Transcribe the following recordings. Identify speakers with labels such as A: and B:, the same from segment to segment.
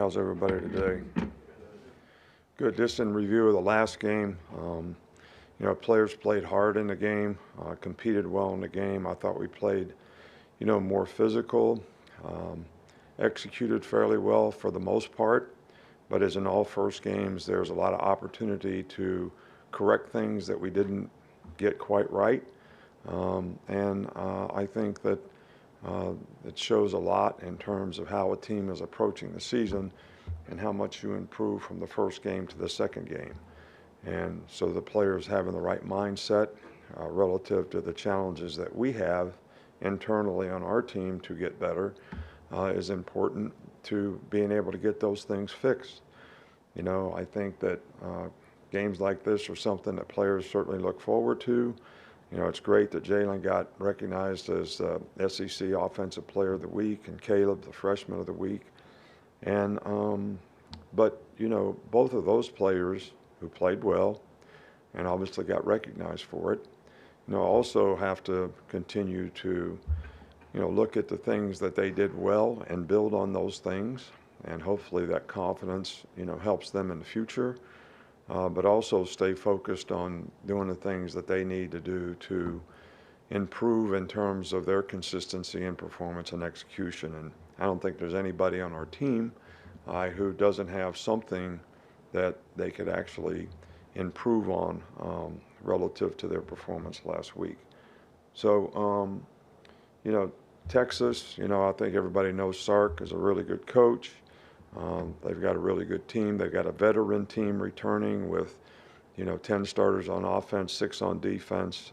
A: How's everybody today? Good. Just in review of the last game, players played hard in the game, competed well in the game. I thought we played, more physical, um, executed fairly well for the most part. But as in all first games, there's a lot of opportunity to correct things that we didn't get quite right. And I think that uh, it shows a lot in terms of how a team is approaching the season and how much you improve from the first game to the second game. And so the players having the right mindset relative to the challenges that we have internally on our team to get better is important to being able to get those things fixed. I think that games like this are something that players certainly look forward to. It's great that Jalen got recognized as SEC Offensive Player of the Week and Caleb the Freshman of the Week. But both of those players who played well and obviously got recognized for it, also have to continue to, look at the things that they did well and build on those things. And hopefully that confidence, helps them in the future. But also stay focused on doing the things that they need to do to improve in terms of their consistency in performance and execution. And I don't think there's anybody on our team who doesn't have something that they could actually improve on relative to their performance last week. So, Texas, I think everybody knows Sark is a really good coach. They've got a really good team. They've got a veteran team returning with, 10 starters on offense, 6 on defense.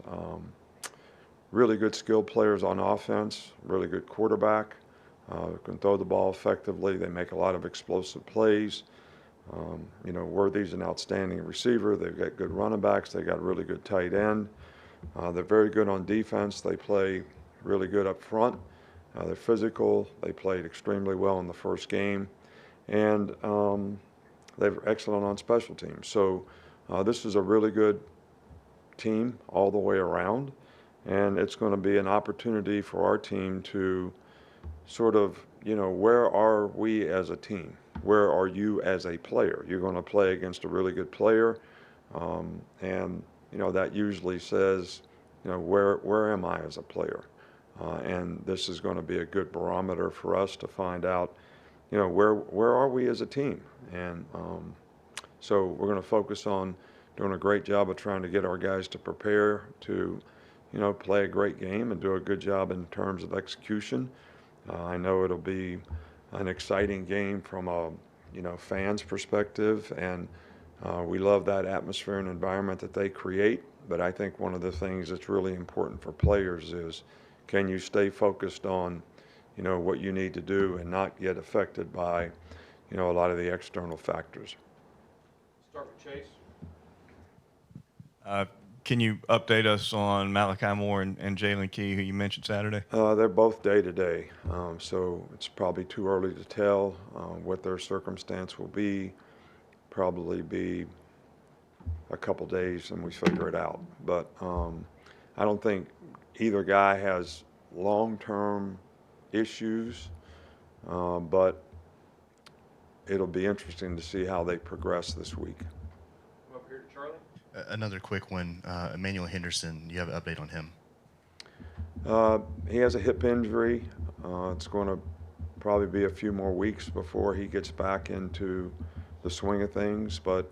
A: Really good skilled players on offense, really good quarterback, can throw the ball effectively. They make a lot of explosive plays. Worthy's an outstanding receiver. They've got good running backs. They got a really good tight end. They're very good on defense. They play really good up front. They're physical. They played extremely well in the first game. And they're excellent on special teams. So this is a really good team all the way around. And it's going to be an opportunity for our team to sort of, where are we as a team? Where are you as a player? You're going to play against a really good player. And that usually says, where am I as a player? And this is going to be a good barometer for us to find out, where are we as a team? And so we're going to focus on doing a great job of trying to get our guys to prepare to, play a great game and do a good job in terms of execution. I know it'll be an exciting game from a, fans perspective, and we love that atmosphere and environment that they create. But I think one of the things that's really important for players is, can you stay focused on, what you need to do and not get affected by, a lot of the external factors.
B: Start with Chase.
C: Can you update us on Malachi Moore and Jalen Key, who you mentioned Saturday?
A: They're both day to day, so it's probably too early to tell what their circumstance will be. Probably be a couple days and we figure it out. But I don't think either guy has long-term issues, but it'll be interesting to see how they progress this week.
B: Come up here to Charlie.
D: Another quick one, Emmanuel Henderson. Do you have an update on him?
A: He has a hip injury. It's going to probably be a few more weeks before he gets back into the swing of things, but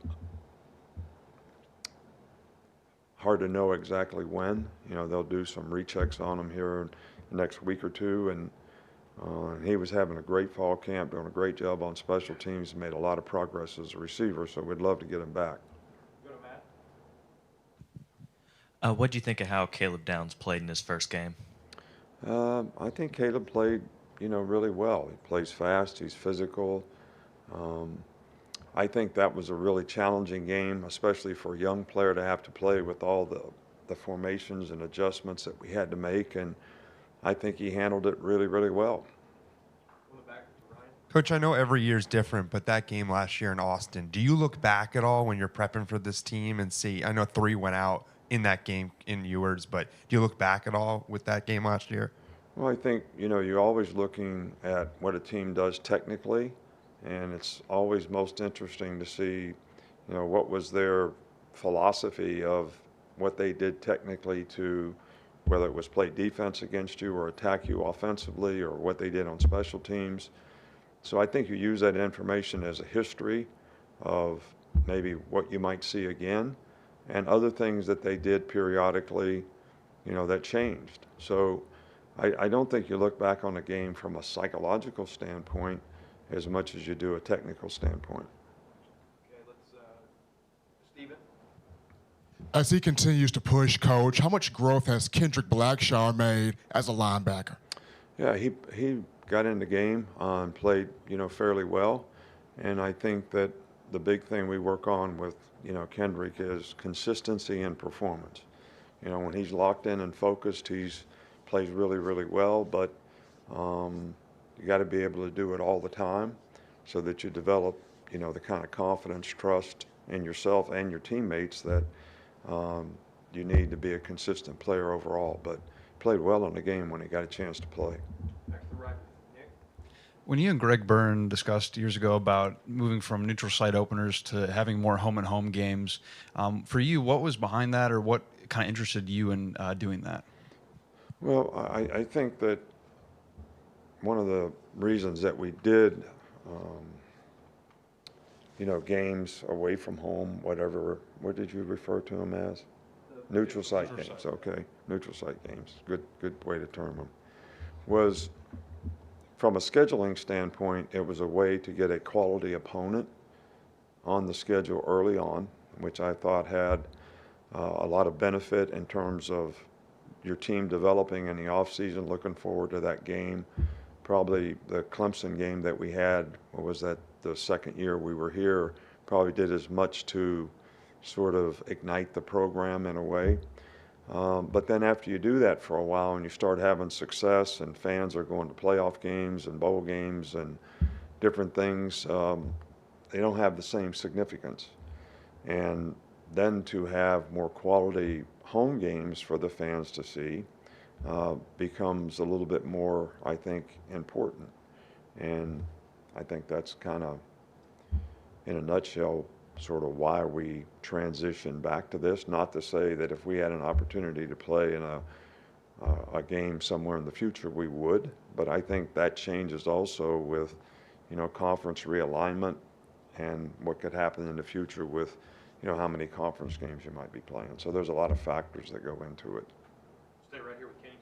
A: hard to know exactly when. They'll do some rechecks on him here in the next week or two, and he was having a great fall camp, doing a great job on special teams, made a lot of progress as a receiver, so we'd love to get him back.
B: Go to Matt.
E: What do you think of how Caleb Downs played in his first game?
A: I think Caleb played, really well. He plays fast. He's physical. I think that was a really challenging game, especially for a young player to have to play with all the formations and adjustments that we had to make. And I think he handled it really, really well.
B: Go back to Ryan.
F: Coach, I know every year is different, but that game last year in Austin, do you look back at all when you're prepping for this team and see, I know 3 went out in that game in Ewers, but do you look back at all with that game last year?
A: Well, I think, you're always looking at what a team does technically and it's always most interesting to see, what was their philosophy of what they did technically to, whether it was play defense against you or attack you offensively, or what they did on special teams. So I think you use that information as a history of maybe what you might see again, and other things that they did periodically, that changed. So I don't think you look back on a game from a psychological standpoint as much as you do a technical standpoint.
B: Okay, let's, Steven.
G: As he continues to push, Coach, how much growth has Kendrick Blackshaw made as a linebacker?
A: Yeah, he got in the game and played, fairly well. And I think that the big thing we work on with, Kendrick is consistency and performance. When he's locked in and focused, plays really, really well. But you got to be able to do it all the time so that you develop, the kind of confidence, trust in yourself and your teammates that you need to be a consistent player overall. But played well in the game when he got a chance to play.
B: Back to the right, Nick.
C: When you and Greg Byrne discussed years ago about moving from neutral site openers to having more home and home games, for you, what was behind that, or what kind of interested you in doing that?
A: Well, I think that one of the reasons that we did, games away from home, whatever, what did you refer to them as? Neutral site games, okay. Neutral site games, good way to term them. Was from a scheduling standpoint, it was a way to get a quality opponent on the schedule early on, which I thought had a lot of benefit in terms of your team developing in the offseason, looking forward to that game. Probably the Clemson game that we had, what was that, the second year we were here, probably did as much to sort of ignite the program in a way. But then after you do that for a while and you start having success and fans are going to playoff games and bowl games and different things, they don't have the same significance. And then to have more quality home games for the fans to see becomes a little bit more, I think, important. And I think that's kind of, in a nutshell, sort of why we transitioned back to this. Not to say that if we had an opportunity to play in a game somewhere in the future, we would. But I think that changes also with, conference realignment and what could happen in the future with, how many conference games you might be playing. So there's a lot of factors that go into it.
B: Stay right here with Kenny.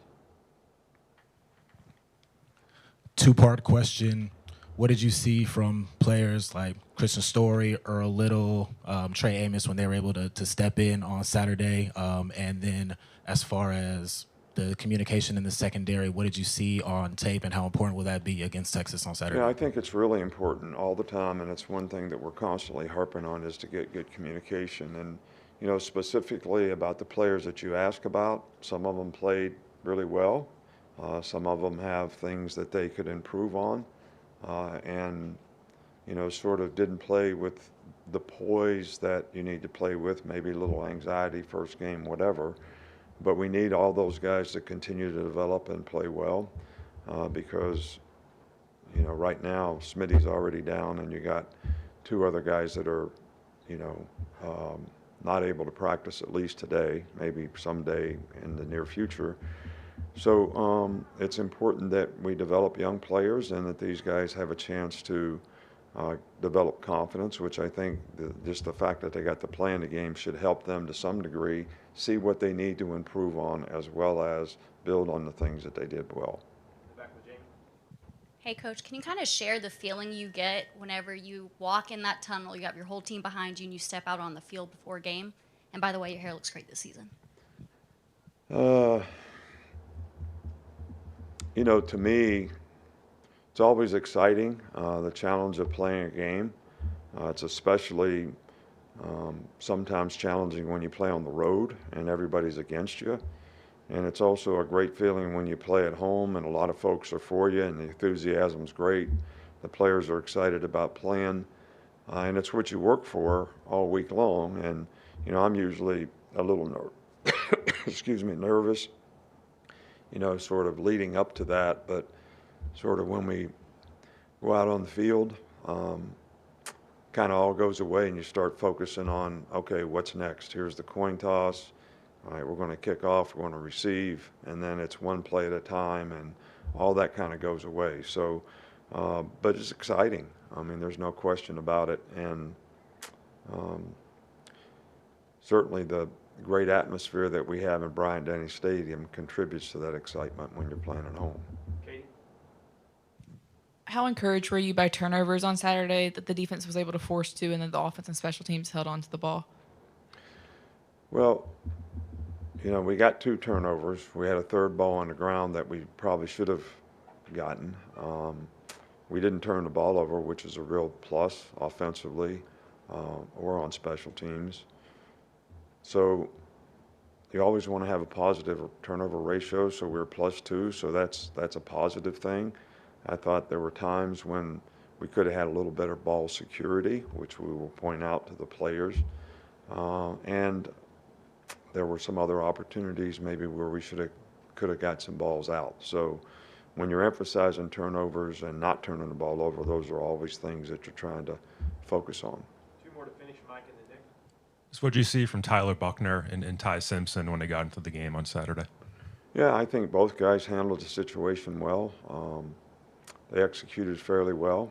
H: Two-part question. What did you see from players like Christian Story, Earl Little, Trey Amos when they were able to step in on Saturday? And then as far as the communication in the secondary, what did you see on tape, and how important will that be against Texas on Saturday?
A: Yeah, I think it's really important all the time, and it's one thing that we're constantly harping on is to get good communication. And, specifically about the players that you ask about, some of them played really well. Some of them have things that they could improve on. And, sort of didn't play with the poise that you need to play with, maybe a little anxiety first game, whatever. But we need all those guys to continue to develop and play well because, right now Smitty's already down and you got two other guys that are, not able to practice at least today, maybe someday in the near future. So it's important that we develop young players and that these guys have a chance to develop confidence, which I think just the fact that they got to play in the game should help them to some degree see what they need to improve on, as well as build on the things that they did well.
B: Back with Jamie.
I: Hey, Coach, can you kind of share the feeling you get whenever you walk in that tunnel, you have your whole team behind you, and you step out on the field before a game? And by the way, your hair looks great this season.
A: To me, it's always exciting, the challenge of playing a game. It's especially sometimes challenging when you play on the road and everybody's against you. And it's also a great feeling when you play at home and a lot of folks are for you and the enthusiasm's great. The players are excited about playing. And it's what you work for all week long. And, I'm usually a little nervous, sort of leading up to that. But sort of when we go out on the field, kind of all goes away and you start focusing on, okay, what's next? Here's the coin toss. All right, we're going to kick off, we're going to receive, and then it's one play at a time, and all that kind of goes away. So, but it's exciting. I mean, there's no question about it. And certainly the great atmosphere that we have in Bryant-Denny Stadium contributes to that excitement when you're playing at home.
B: Katie?
J: How encouraged were you by turnovers on Saturday that the defense was able to force two and then the offense and special teams held on to the ball?
A: Well, you know, we got 2 turnovers. We had a third ball on the ground that we probably should have gotten. We didn't turn the ball over, which is a real plus offensively or on special teams. So you always want to have a positive turnover ratio, so we're +2, so that's a positive thing. I thought there were times when we could have had a little better ball security, which we will point out to the players. And there were some other opportunities maybe where we could have got some balls out. So when you're emphasizing turnovers and not turning the ball over, those are always things that you're trying to focus on.
B: 2 more to finish, Mike and then Nick.
K: So what did you see from Tyler Buckner and Ty Simpson when they got into the game on Saturday?
A: Yeah, I think both guys handled the situation well. They executed fairly well.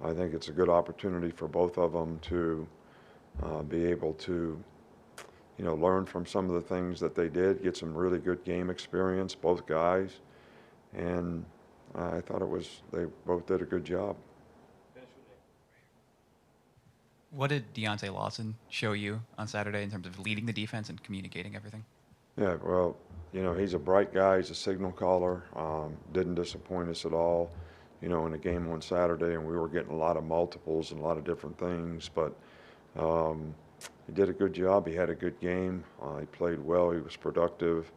A: I think it's a good opportunity for both of them to be able to, you know, learn from some of the things that they did, get some really good game experience, both guys. And I thought they both did a good job.
B: Finish with Nick.
L: What did Deontay Lawson show you on Saturday in terms of leading the defense and communicating everything?
A: Yeah, well, you know, he's a bright guy. He's a signal caller. Didn't disappoint us at all, you know, in the game on Saturday, and we were getting a lot of multiples and a lot of different things. But he did a good job. He had a good game. He played well. He was productive.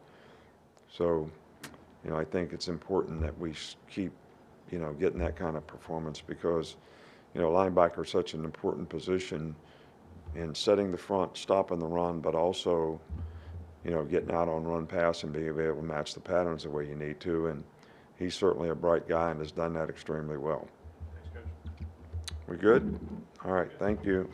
A: So, you know, I think it's important that we keep, you know, getting that kind of performance because, you know, linebacker is such an important position in setting the front, stopping the run, but also, you know, getting out on run pass and being able to match the patterns the way you need to. And he's certainly a bright guy and has done that extremely well.
B: Thanks, Coach.
A: We good? All right, thank you.